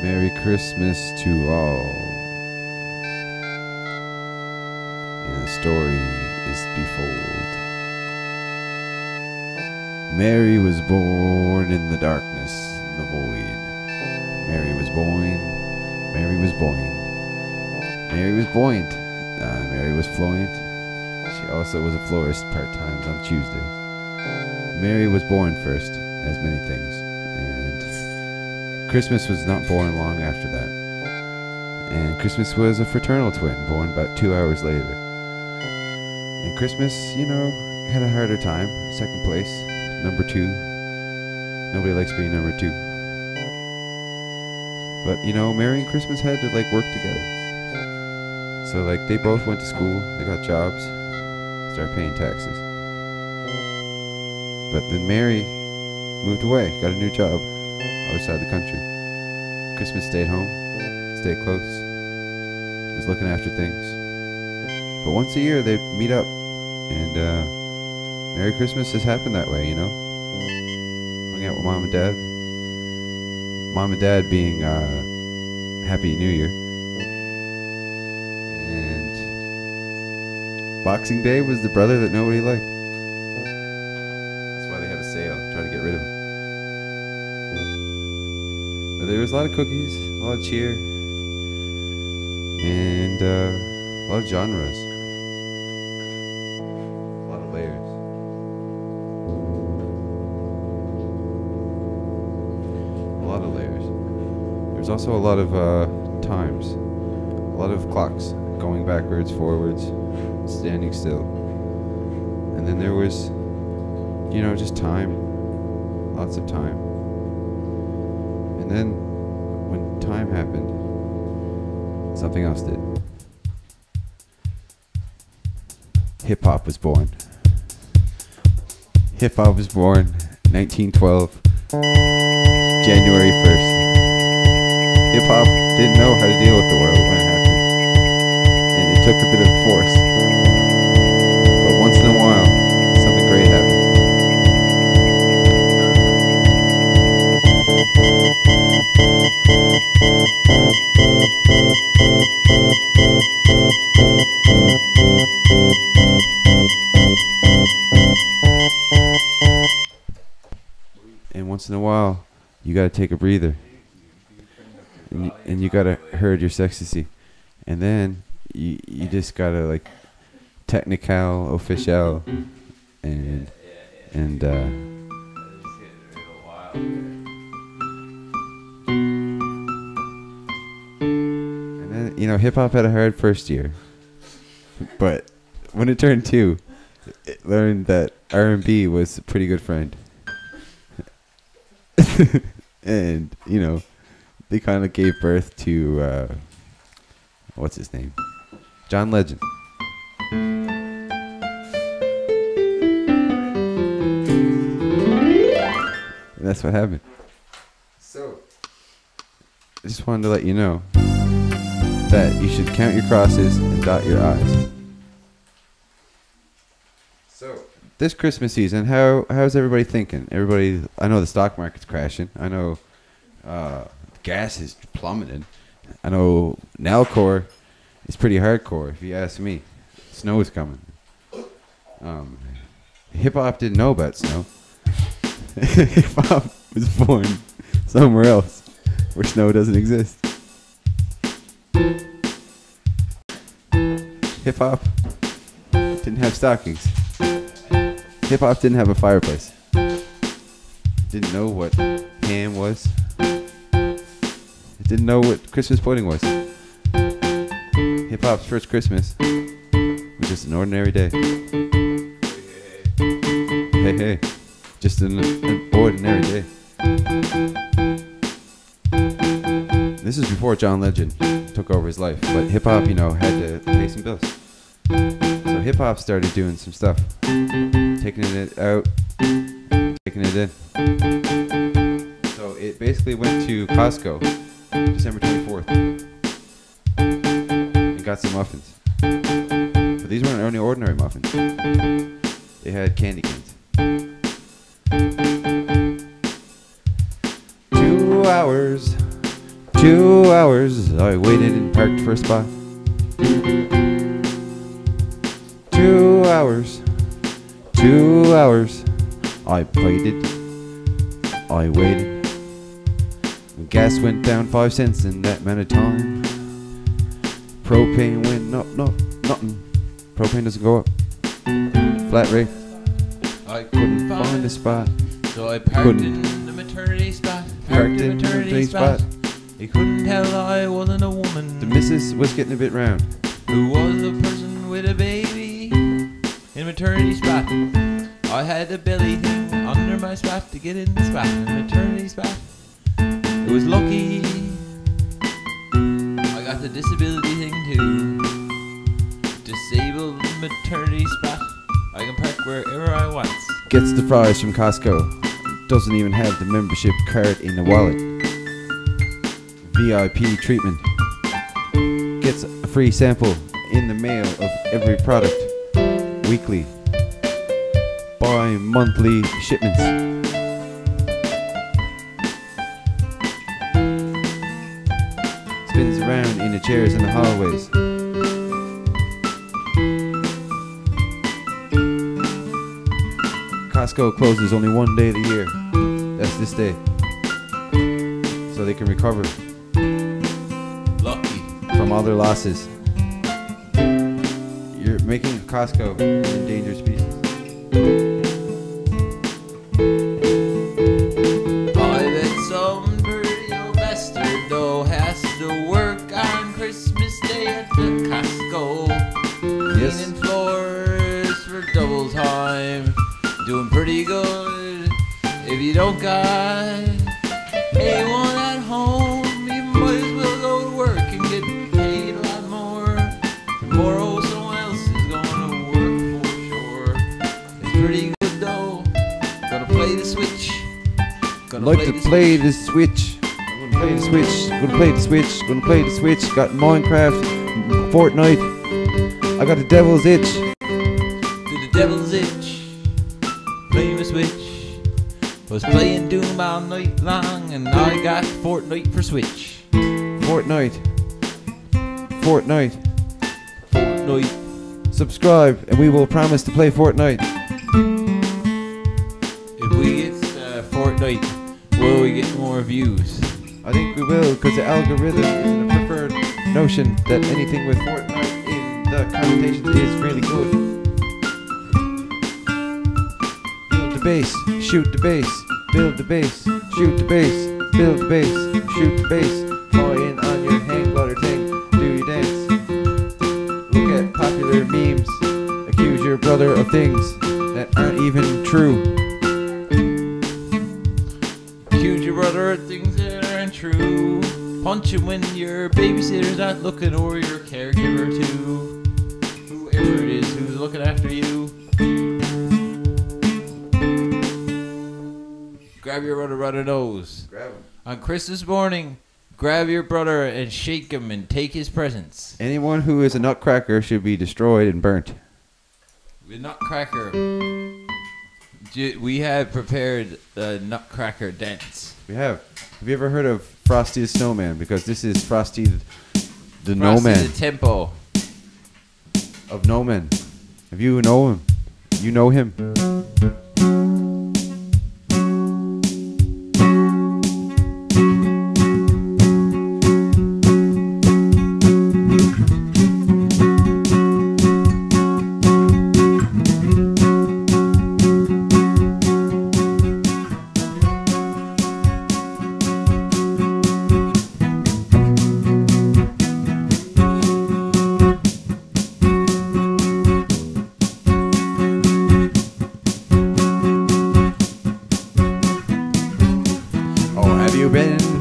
Merry Christmas to all. And the story is befold. Mary was born in the darkness, in the void. Mary was born. Mary was born. Mary was buoyant. Mary was fluent. She also was a florist part-time on Tuesdays. Mary was born first, as many things. And Christmas was not born long after that. And Christmas was a fraternal twin, born about 2 hours later. And Christmas, had a harder time. Second place, number 2. Nobody likes being number 2. But, Mary and Christmas had to, work together. So, they both went to school, they got jobs, started paying taxes. But then Mary moved away, got a new job, other side of the country. Christmas stayed home, stayed close, was looking after things. But once a year they'd meet up, and Merry Christmas has happened that way, Hung out with Mom and Dad. Mom and Dad being Happy New Year. And Boxing Day was the brother that nobody liked. That's why they have a sale, try to get rid of him. But there was a lot of cookies, a lot of cheer, and a lot of genres. A lot of layers. A lot of layers. There's also a lot of times. A lot of clocks going backwards, forwards, standing still. And then there was, just time. Lots of time. And then, when time happened, something else did. Hip-hop was born. Hip-hop was born 1912, January 1st. Hip-hop didn't know how to deal with the world when it happened. And it took a bit of force. But once in a while, something great happens. And once in a while, you gotta take a breather. And you gotta herd your ecstasy. And then you just gotta technical, official, and then hip hop had a hard first year, but when it turned 2, it learned that R&B was a pretty good friend. And they kind of gave birth to what's his name? John Legend. And that's what happened. So I just wanted to let you know that you should count your crosses and dot your I's. So this Christmas season, how's everybody thinking? Everybody, I know the stock market's crashing. I know gas is plummeting. I know Nalcor is pretty hardcore, if you ask me. Snow is coming. Hip hop didn't know about snow. Hip hop was born somewhere else where snow doesn't exist. Hip hop didn't have stockings. Hip hop didn't have a fireplace. Didn't know what ham was. It didn't know what Christmas pudding was. Hip hop's first Christmas was just an ordinary day. Hey, just an ordinary day. This is before John Legend took over his life, but hip hop, had to pay some bills. So hip hop started doing some stuff, taking it out, taking it in. So it basically went to Costco December 24th and got some muffins. But these weren't only ordinary muffins. They had candy canes. 2 hours, 2 2 hours I waited and parked for a spot. 2 hours, 2 hours I waited, I waited. Gas went down 5 cents in that amount of time. Propane went up, no, nothing. Propane doesn't go up. Flat rate. I Couldn't find a spot. So I parked in the maternity spot. Parked in the maternity spot. You couldn't tell I wasn't a woman. The missus was getting a bit round. Who was a person with a baby in a maternity spot. I had a belly thing under my spot to get in the spot. In the maternity spot. It was lucky. I got the disability thing too. Disabled maternity spot. I can park wherever I want. Gets the fries from Costco. Doesn't even have the membership card in the wallet. VIP treatment. Gets a free sample in the mail of every product. Weekly. Bi-monthly shipments. Spins around in the chairs in the hallways. Costco closes only one day of the year. That's this day. So they can recover Lucky. from all their losses. You're making Costco an endangered species. I bet some dirty old bastard though has to work on Christmas Day at the Costco. Yes. Cleaning floors for double time. Doing pretty good. If you don't got anyone at home, you might as well go to work and get paid a lot more. Tomorrow someone else is going to work for sure. It's pretty good though. Gonna play the Switch. Gonna Like to play the Switch. I'm gonna play the Switch. Gonna play the Switch. Gonna play the Switch. Got Minecraft, Fortnite. I got the Devil's Itch. To the Devil's Itch. Playing the Switch. Was playing Doom all night long, and I got Fortnite for Switch. Fortnite. Fortnite. Fortnite. Subscribe, and we will promise to play Fortnite. If we get Fortnite, will we get more views? I think we will, because the algorithm is a preferred notion that anything with Fortnite in the connotations is really good. Build the base, shoot the base, build the base, shoot the base, build the base, shoot the base, flying on your hang glider thing, do your dance. Look at popular memes, accuse your brother of things that aren't even true. Accuse your brother of things that aren't true. Punch him when your babysitter's not looking, or your caregiver too. Whoever it is who's looking after you. Grab your brother by the nose. Grab him. On Christmas morning, grab your brother and shake him and take his presents. Anyone who is a nutcracker should be destroyed and burnt. The Nutcracker. We have prepared the Nutcracker dance. We have. Have you ever heard of Frosty the Snowman? Because this is Frosty the No Frosty Man the Tempo. of No Man. If you know him, you know him.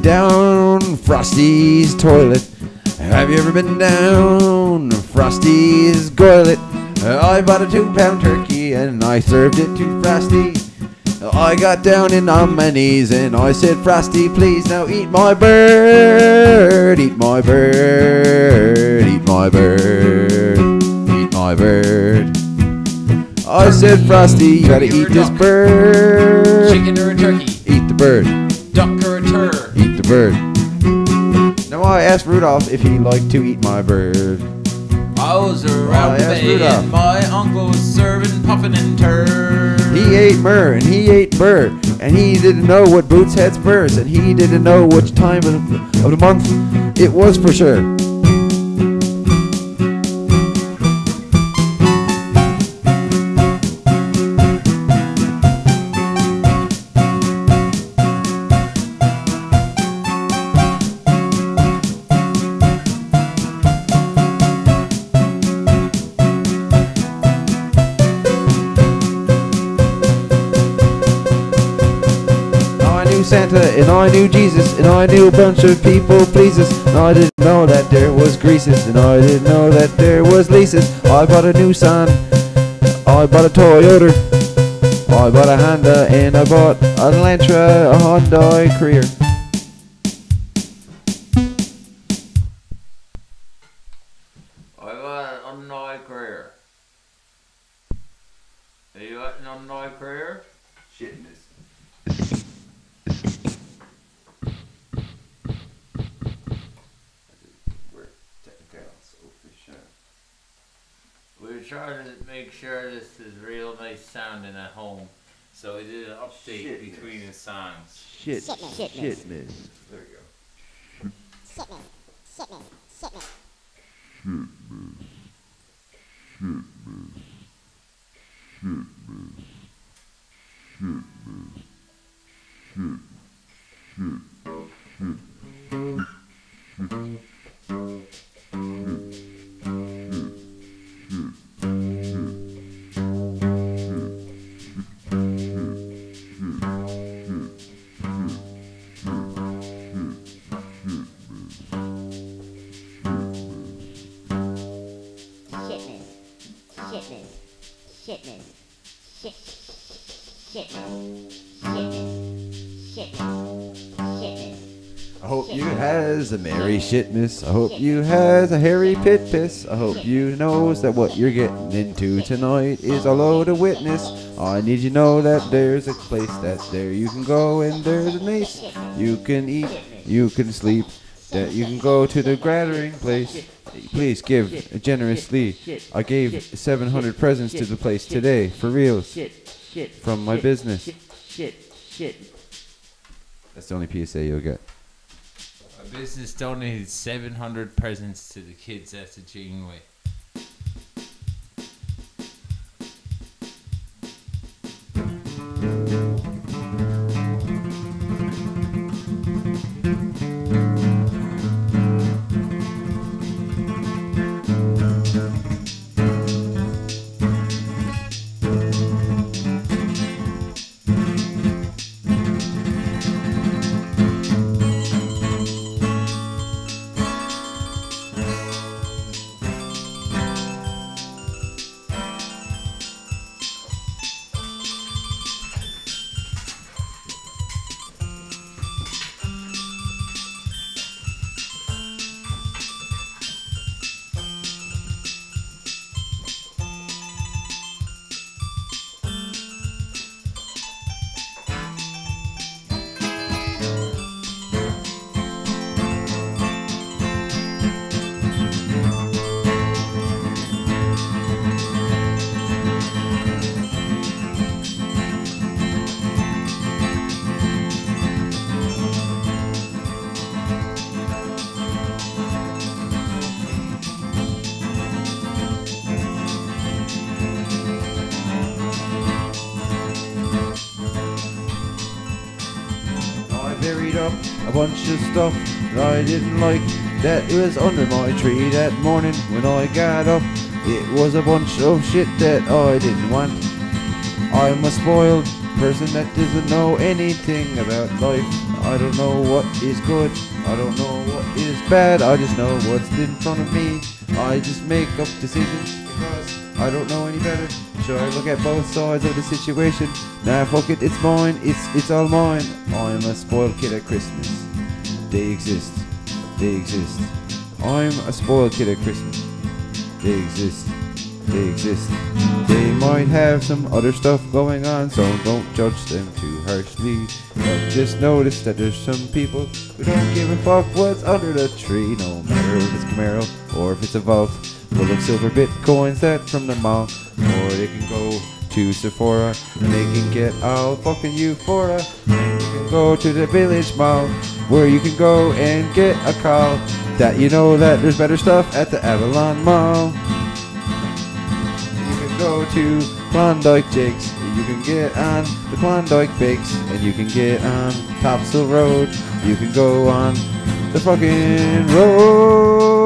Down Frosty's toilet. Have you ever been down Frosty's toilet? I bought a 2-pound turkey and I served it to Frosty. I got down in on my knees and I said, Frosty, please now eat my bird, eat my bird, eat my bird, eat my bird. I said, Frosty, you gotta eat this bird. Chicken or a turkey? Eat the bird. Duck or a turd? Eat the bird. I asked Rudolph if he liked to eat my bird. I was around the bay and my uncle was serving puffin and turd. He ate myrrh and he ate burr, and he didn't know what boots had spurs, and he didn't know which time of the month it was for sure. Santa, and I knew Jesus, and I knew a bunch of people pleases, and I didn't know that there was greases, and I didn't know that there was leases. I bought a Nissan, I bought a Toyota, I bought a Honda, and I bought an Elantra, a Hyundai Career. I got an Hyundai Career. Have you got an Hyundai Career? Shitness. We were trying to make sure this is real nice sounding at home, so we did an update between the songs. Shitness. There we go. I hope you has a merry shitmas. I hope you has a hairy pit piss. I hope you knows that what you're getting into tonight is a load of witness. I need you to know that there's a place that there you can go, and there's a nice you can eat, you can sleep, that you can go to the gathering place. Please give generously. I gave 700 presents to the place today, for reals, from my business. That's the only PSA you'll get. My business donated 700 presents to the kids at the Janeway. Buried up a bunch of stuff that I didn't like, that was under my tree that morning when I got up. It was a bunch of shit that I didn't want. I'm a spoiled person that doesn't know anything about life. I don't know what is good, I don't know what is bad, I just know what's in front of me. I just make up decisions because I don't know any better. So I look at both sides of the situation. Nah, fuck it, it's mine, it's all mine. I'm a spoiled kid at Christmas. They exist. I'm a spoiled kid at Christmas. They exist. they exist. They might have some other stuff going on, so don't judge them too harshly. But just notice that there's some people who don't give a fuck what's under the tree, no matter if it's Camaro or if it's a vault full of silver bitcoins that from the mall. Or they can go to Sephora and they can get all fucking euphoria. And you can go to the Village Mall where you can go and get a call that you know that there's better stuff at the Avalon Mall. You can go to Klondike Jakes, you can get on the Klondike Bakes, and you can get on Topsail Road. You can go on the fucking road.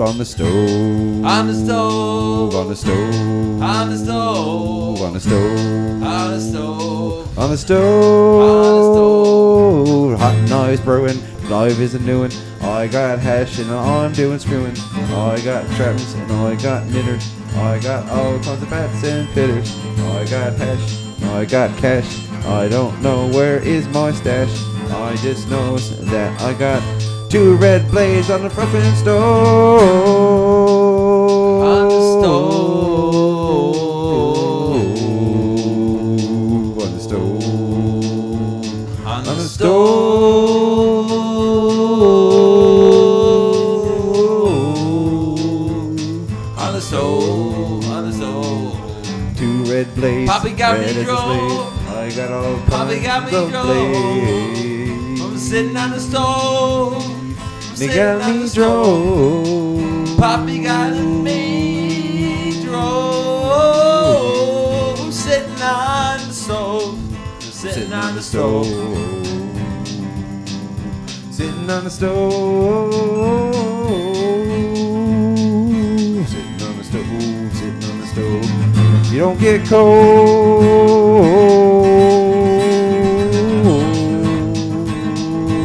On the stove. On the stove. On the stove. On the stove. On the stove. On the stove. On the stove. Hot noise brewing. Life is a new one. I got hash and I'm doing screwing. I got traps and I got knitters. I got all kinds of bats and fitters. I got hash. I got cash. I don't know where is my stash. I just know that I got 2 red blades on the fucking stove. On the stove. On the stove. On On the the stove. On the stove. On the stove. 2 red blades. Poppy got red me as a drove. slave. I got all Poppy got kinds me of drove. blades. I'm sitting on the stove. They got me drove. Poppy got me drove. I'm sitting on the stove. Sitting on the stove. Sitting on the stove. Sitting on the stove. Sitting on the stove. You don't get cold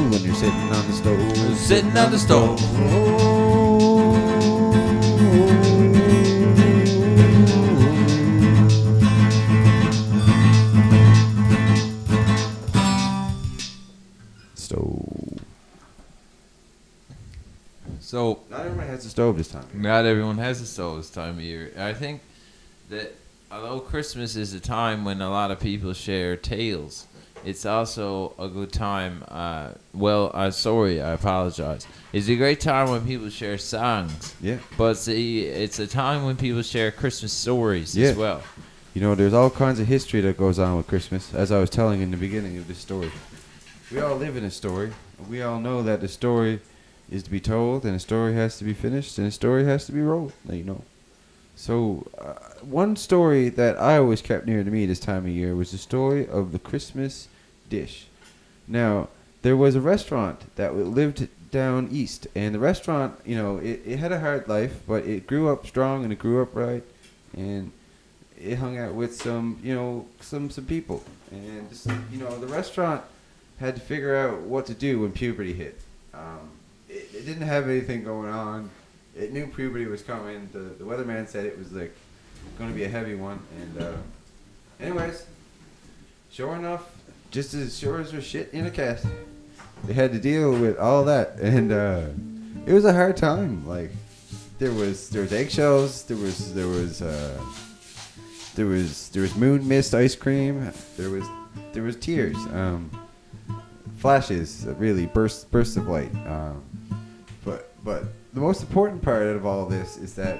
when you're sitting on the stove. Sitting on the stove. Stove. So Not everybody has a stove this time. not everyone has a stove this time of year. I think that although Christmas is a time when a lot of people share tales, it's also a good time. I apologize. It's a great time when people share songs. Yeah. But it's a time when people share Christmas stories Yeah. as well. You know, there's all kinds of history that goes on with Christmas, as I was telling in the beginning of this story. We all live in a story. We all know that the story is to be told, and a story has to be finished, and a story has to be wrote, you know. So, one story that I always kept near to me this time of year was the story of the Christmas dish. Now, there was a restaurant that lived down east, and the restaurant, you know, it had a hard life, but it grew up strong and it grew up right, and it hung out with some, you know, some people, and just, you know, the restaurant had to figure out what to do when puberty hit. It didn't have anything going on. It knew puberty was coming. The weatherman said it was like going to be a heavy one, and anyways, sure enough, just as sure as there's shit in a cat, they had to deal with all that, and it was a hard time. Like there was eggshells, there was moon mist ice cream, there was tears, flashes, really bursts of light. But the most important part of all this is that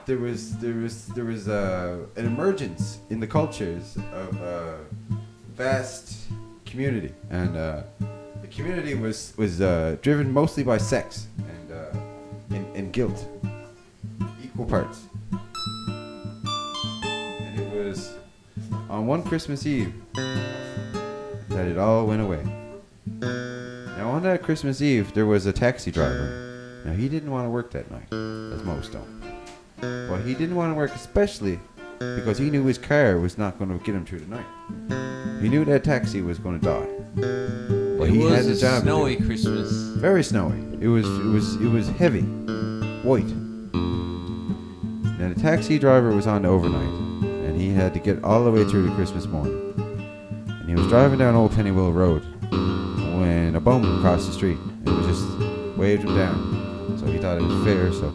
there was an emergence in the cultures of a vast community, and the community was driven mostly by sex and guilt, equal parts. And it was on one Christmas Eve that it all went away. Now on that Christmas Eve, there was a taxi driver. Now he didn't want to work that night, as most don't. But he didn't want to work especially because he knew his car was not going to get him through the night. He knew that taxi was going to die. But he had a job. Snowy Christmas. Very snowy. It was heavy, white. Now the taxi driver was on the overnight, and he had to get all the way through to Christmas morning. And he was driving down Old Pennywell Road when bum across the street. It was just waved him down. So he thought it was fair, so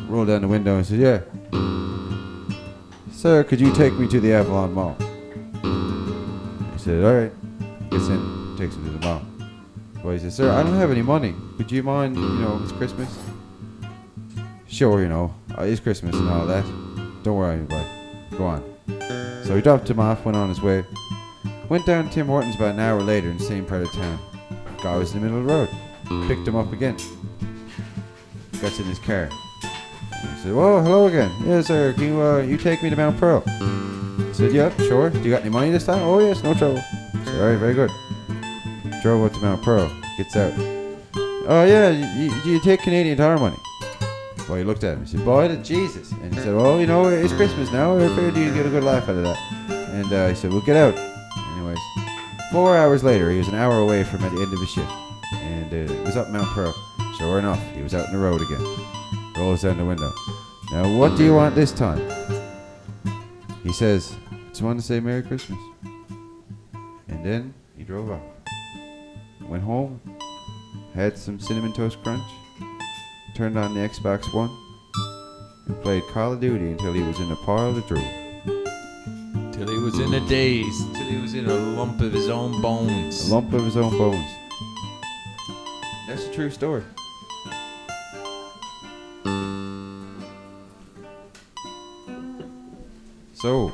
rolled down the window and said, "Yeah, sir, could you take me to the Avalon Mall?" He said, "All right." Gets in, takes him to the mall. Boy says, "Sir, I don't have any money. Would you mind, it's Christmas?" "Sure, it's Christmas and all that. Don't worry about it. Go on." So he dropped him off, went on his way. Went down to Tim Hortons about an hour later in the same part of town. Guy was in the middle of the road. Picked him up again. Gets in his car. He said, "Whoa, hello again. Yes, sir. Can you take me to Mount Pearl?" He said, "Yep, sure. Do you got any money this time?" "Oh, yes, no trouble." He said, "All right, very good." Drove up to Mount Pearl. Gets out. "Oh, yeah, you take Canadian Tire money?" Well, he looked at him. He said, "Boy, Jesus." And he said, "Well, it's Christmas now. I figured you'd get a good laugh out of that." And he said, "Well, get out." Anyways, 4 hours later, he was an hour away from at the end of his shift. And it was up Mount Pearl. Sure enough, he was out in the road again. Rolls down the window. "Now, what do you want this time?" He says, "Just want to say Merry Christmas." And then he drove off. Went home, had some Cinnamon Toast Crunch, turned on the Xbox One, and played Call of Duty until he was in a pile of drool. Till he was in a daze. Till he was in a lump of his own bones. A lump of his own bones. That's a true story. So,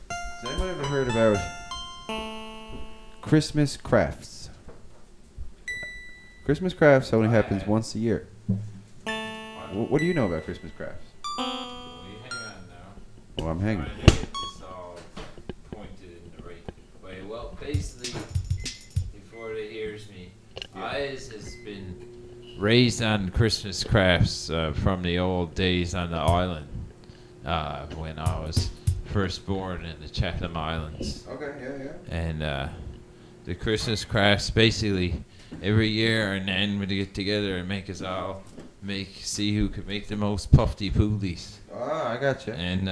has anyone ever heard about Christmas crafts? Christmas crafts only happens once a year. What do you know about Christmas crafts? Hang on now. Well, I'm hanging. It's all pointed in the right way. Well, basically, before they hears me, Eyes has been raised on Christmas crafts from the old days on the island when I was first born in the Chatham Islands. Okay, yeah. And the Christmas crafts, basically, every year and then we get together and make us all see who could make the most puffy poolies. Ah, I gotcha. And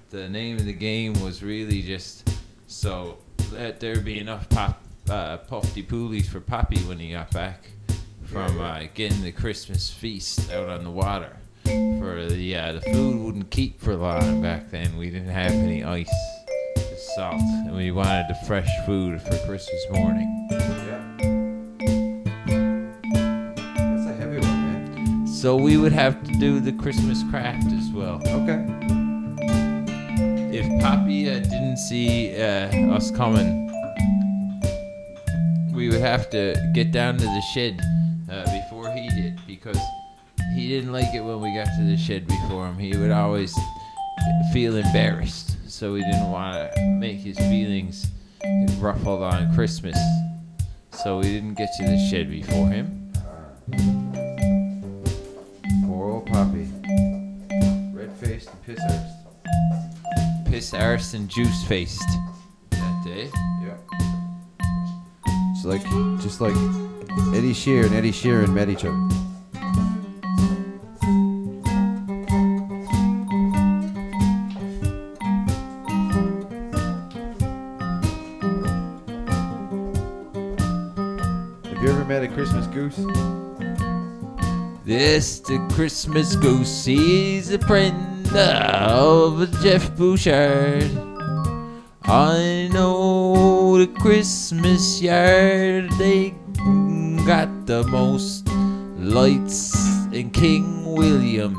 the name of the game was really just so that there be enough puffy poolies for Poppy when he got back from getting the Christmas feast out on the water. For the food wouldn't keep for long back then. We didn't have any ice, just salt, and we wanted the fresh food for Christmas morning. Yeah. That's a heavy one, man. So we would have to do the Christmas craft as well. Okay. If Poppy didn't see us coming, we would have to get down to the shed before he did, because he didn't like it when we got to the shed before him. He would always feel embarrassed, so we didn't want to make his feelings ruffled on Christmas. So we didn't get to the shed before him. Poor old Poppy. Red-faced and piss-arsed. Piss-arsed and juice-faced that day. Yeah. It's just like Eddie Shear and Eddie Sheeran met each other. Have you ever met a Christmas goose? This the Christmas goose, he's a friend of Jeff Bouchard. I know the Christmas yard, they got the most lights in King William.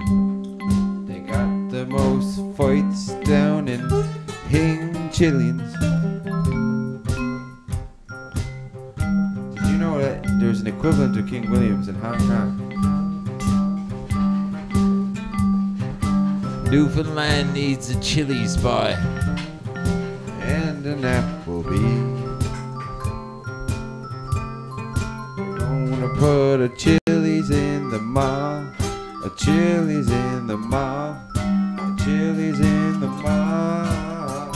They got the most fights down in Chillians. Did you know that there's an equivalent to King William's in Hong Kong? Newfoundland needs a Chili's boy. And an Applebee. We're gonna put a Chili's in the mall. A Chili's in the mall. A Chili's in the mall.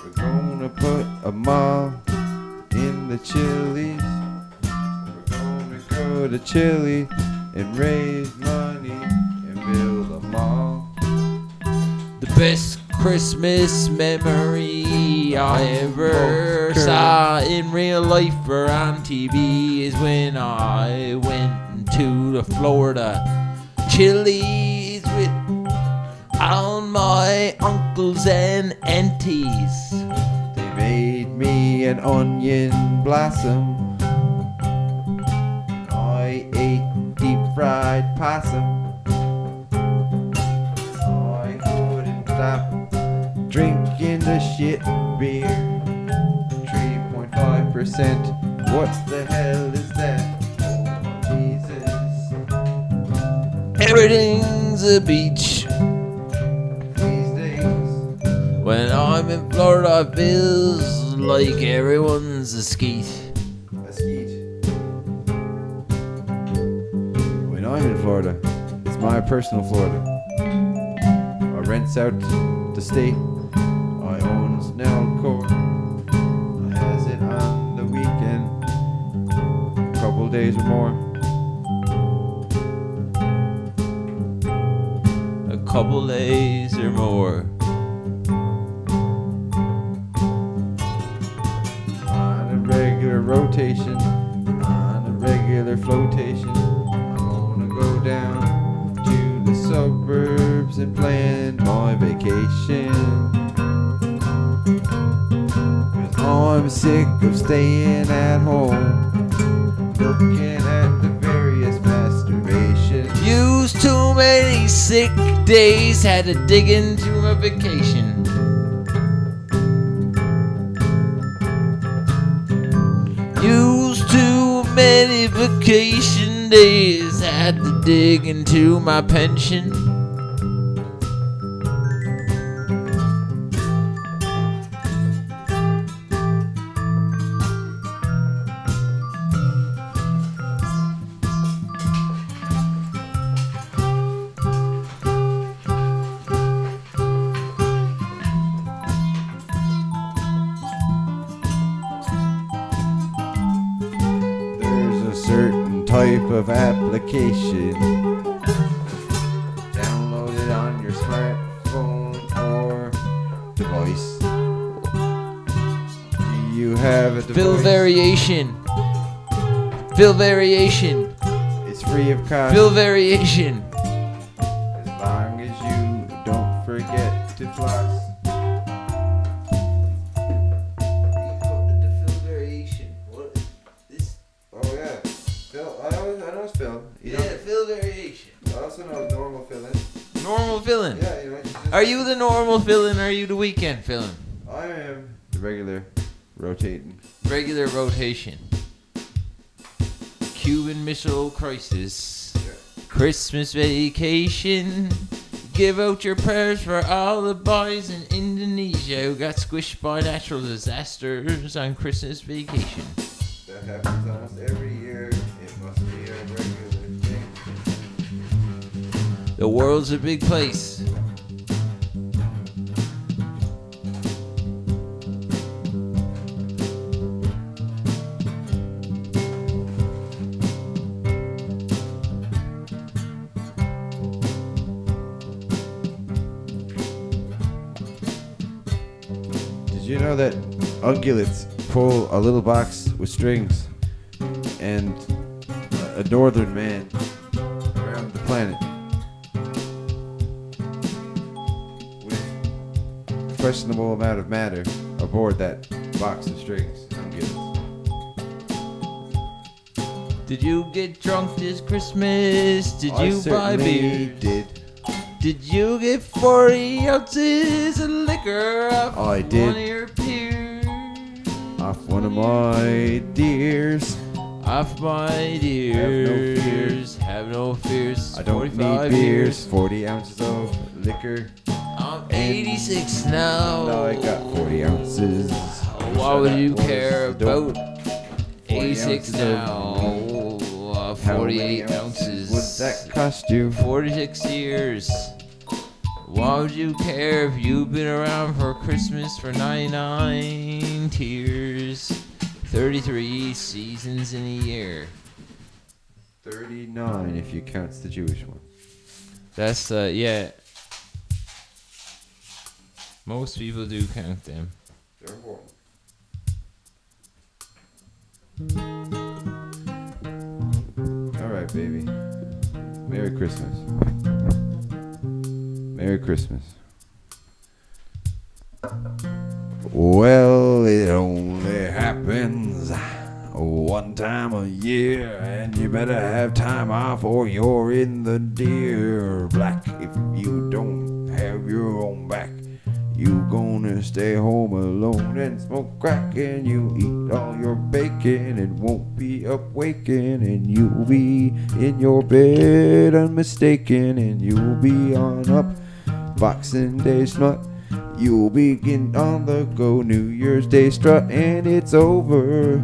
We're gonna put a mall in the Chili's. We're gonna go to Chili and raise money and build a mall. The best Christmas memory Chili I ever saw in real life or on TV is when I went to the Florida Chili's with all my uncles and aunties. They made me an onion blossom. I ate deep fried possum. I couldn't stop drinking the shit beer. 3.5%. What the hell is that? Oh, Jesus. Everything's a beach. These days. When I'm in Florida, it feels like everyone's a skeet. A skeet. When I'm in Florida, it's my personal Florida. I rents out the state. I owns Nellcore. I has it on the weekend, a couple days or more. A couple days or more. On a regular rotation, on a regular flotation, I'm gonna go down to the suburbs and plan my vacation. I'm sick of staying at home, looking at the various masturbations. Used too many sick days, had to dig into a vacation. Used too many vacation days, had to dig into my pension. Certain type of application, download it on your smartphone or device. Do you have a device? Fill variation. Fill variation. It's free of cost. Fill variation. As long as you don't forget to floss. Fill variation. I also know normal filling. Normal filling. Yeah, you know. Are you the normal filling or are you the weekend filling? I am the regular rotating. Regular rotation. Cuban Missile Crisis. Yeah. Christmas Vacation. Give out your prayers for all the boys in Indonesia who got squished by natural disasters on Christmas vacation. That happens almost every year. It must be a regular thing. The world's a big place. Did you know that ungulates pull a little box with strings and a northern man around the planet with questionable amount of matter aboard that box of strings? Ungulates. Did you get drunk this Christmas? Did you buy beer? Did you get 40 ounces of liquor off I did. one of your peers? Off one of my deers. Off my dears. Have no fears. I don't need 45 beers. years. 40 ounces of liquor. I'm 86 now. Now I got 40 ounces. Why would you care Dope. about 86 ounces now? How 48 many ounces. Would that cost you? 46 years. Why would you care if you've been around for Christmas for 99 tears? 33 seasons in a year. 39 if you count the Jewish one. That's, yeah. Most people do count them. They're important. All right, baby. Merry Christmas. Merry Christmas. Well, it only happens one time a year, and you better have time off or you're in the deer black. If you don't have your own back, you gonna stay home alone and smoke crack, and you eat all your bacon and won't be up waking, and you'll be in your bed unmistaken, and you'll be on up Boxing Day smut. You'll be getting on the go New Year's Day strut, and it's over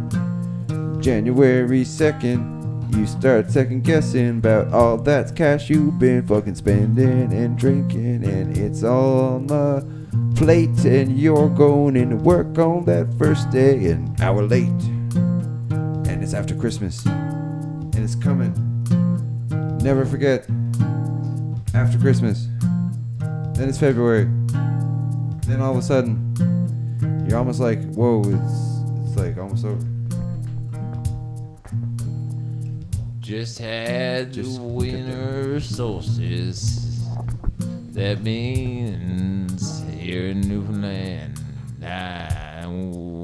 January 2nd. You start second guessing about all that cash you've been fucking spending and drinking, and it's all on the plate, and you're going into work on that first day an hour late, and it's after Christmas, and it's coming. Never forget, after Christmas, then it's February, then all of a sudden you're almost like, whoa, it's like almost over. Just had the winter solstice. That means here in Newfoundland,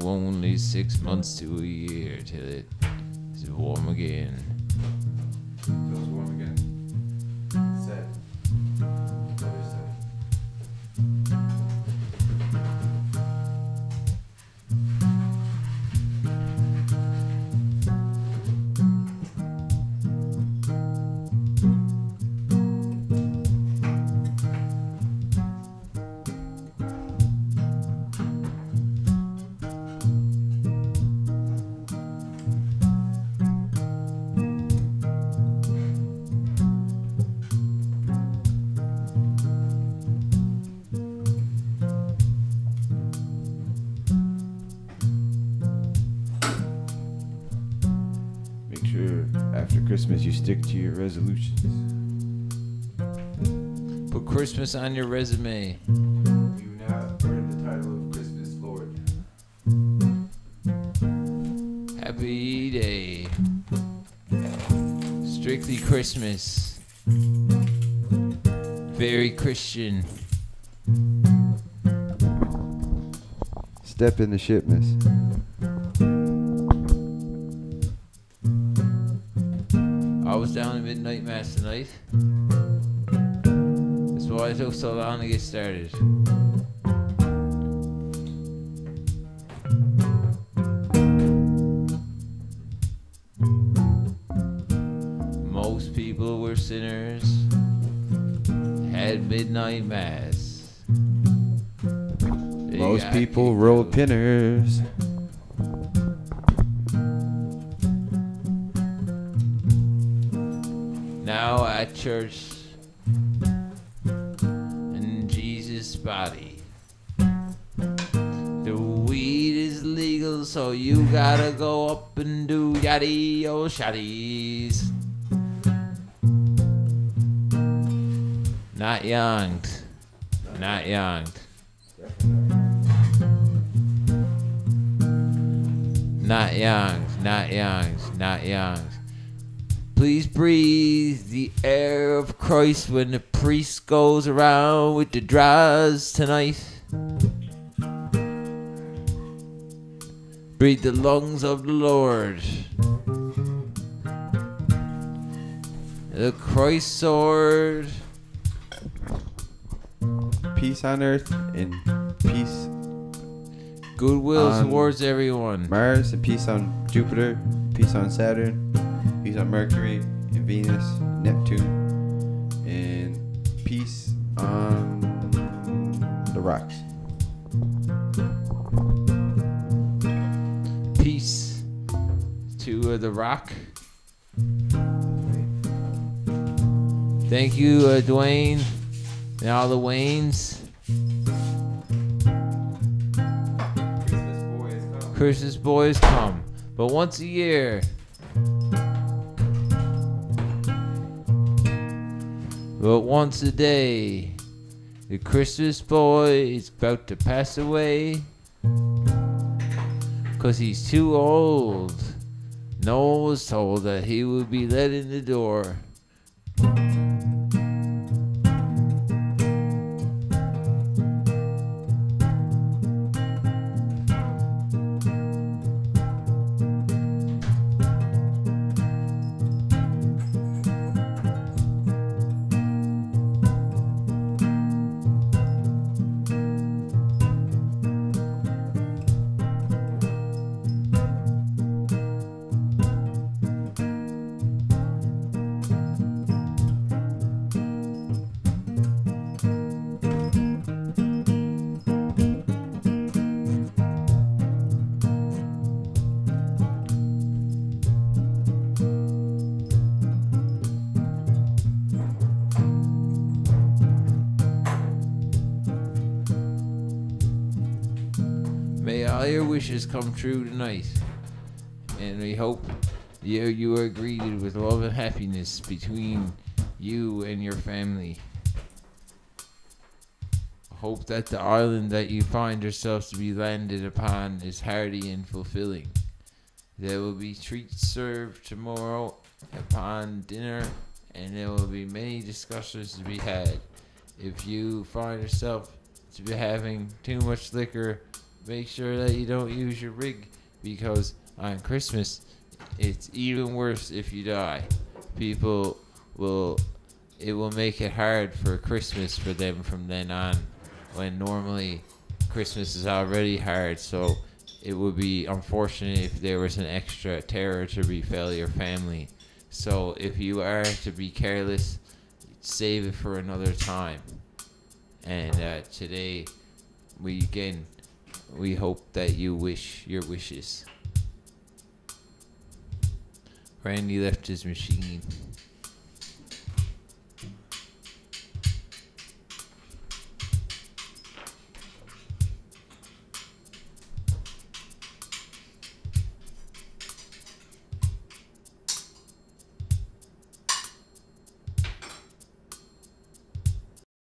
only 6 months to a year till it's warm again. So it's warm again. Set. Very set. After Christmas, you stick to your resolutions. Put Christmas on your resume. You now earn the title of Christmas Lord. Happy day. Strictly Christmas. Very Christian. Step in the ship, miss. I was down at midnight mass tonight. That's why it took so long to get started. Most people were sinners, had midnight mass. Most people rolled pinners. Now at church in Jesus' body. The weed is legal, so you gotta go up and do yaddy oh shotties. Not younged. Not younged. Not younged. Not younged. Not younged. Please breathe the air of Christ when the priest goes around with the draws tonight. Breathe the lungs of the Lord. The Christ sword. Peace on earth and peace Goodwill towards everyone. Mars, and peace on Jupiter, peace on Saturn, peace on Mercury and Venus, Neptune, and peace on the rocks. Peace to the rock. Thank you, Dwayne, and all the Waynes. Christmas boys come, but once a year. But once a day, the Christmas boy is about to pass away. 'cause he's too old. No one was told that he would be let in the door. May all your wishes come true tonight, and we hope you are greeted with love and happiness between you and your family. Hope that the island that you find yourselves to be landed upon is hearty and fulfilling. There will be treats served tomorrow upon dinner, and there will be many discussions to be had. If you find yourself to be having too much liquor, make sure that you don't use your rig, because on Christmas it's even worse if you die. It will make it hard for Christmas for them from then on, when normally Christmas is already hard. So it would be unfortunate if there was an extra terror to befall your family. So if you are to be careless, save it for another time. And today we hope that you wish your wishes. Randy left his machine.